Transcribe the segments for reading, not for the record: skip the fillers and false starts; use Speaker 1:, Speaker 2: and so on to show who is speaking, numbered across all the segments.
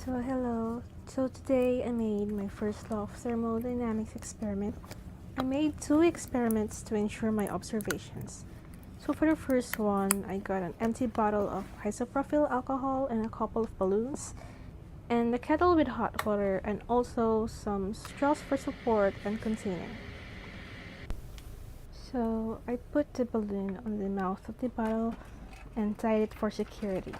Speaker 1: So hello. So today I made my first law of thermodynamics experiment. I made 2 experiments to ensure my observations. So for the first one, I got an empty bottle of isopropyl alcohol and a couple of balloons, and a kettle with hot water, and also some straws for support and container. So I put the balloon on the mouth of the bottle and tied it for security.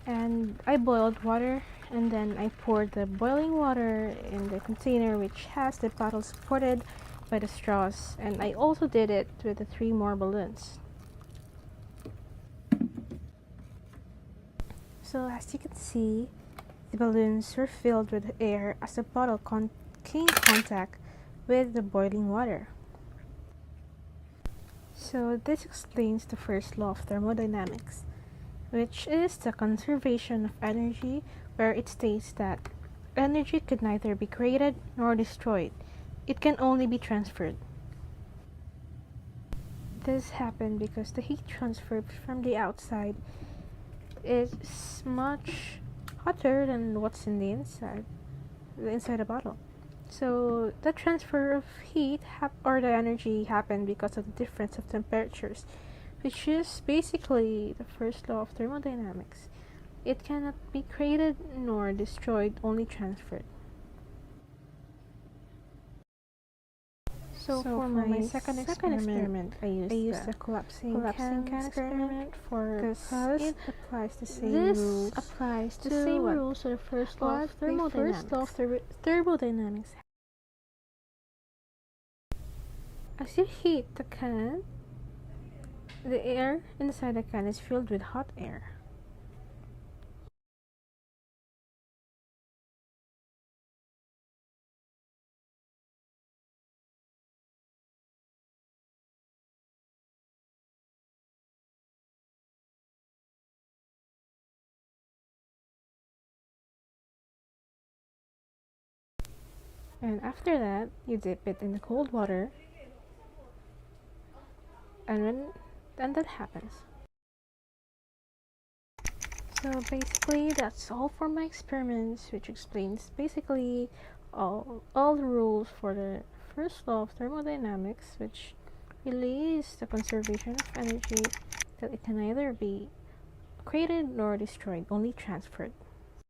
Speaker 1: And I boiled water, and then I poured the boiling water in the container which has the bottle supported by the straws, and I also did it with the 3 more balloons. So as you can see, the balloons were filled with air as the bottle came in contact with the boiling water. So this explains the first law of thermodynamics, which is the conservation of energy, where it states that energy could neither be created nor destroyed. It can only be transferred. This happened because the heat transferred from the outside is much hotter than what's in the inside the bottle. So the transfer of heat or the energy happened because of the difference of temperatures, which is basically the first law of thermodynamics. It cannot be created nor destroyed, only transferred. So for my second experiment, I used the collapsing can experiment because it applies the same rules. This applies the same rules to the first law of thermodynamics. As you heat the can, the air inside the can is filled with hot air. And after that, you dip it in the cold water, and that happens. So basically, that's all for my experiments, which explains basically all the rules for the first law of thermodynamics, which really is the conservation of energy, that it can neither be created nor destroyed, only transferred.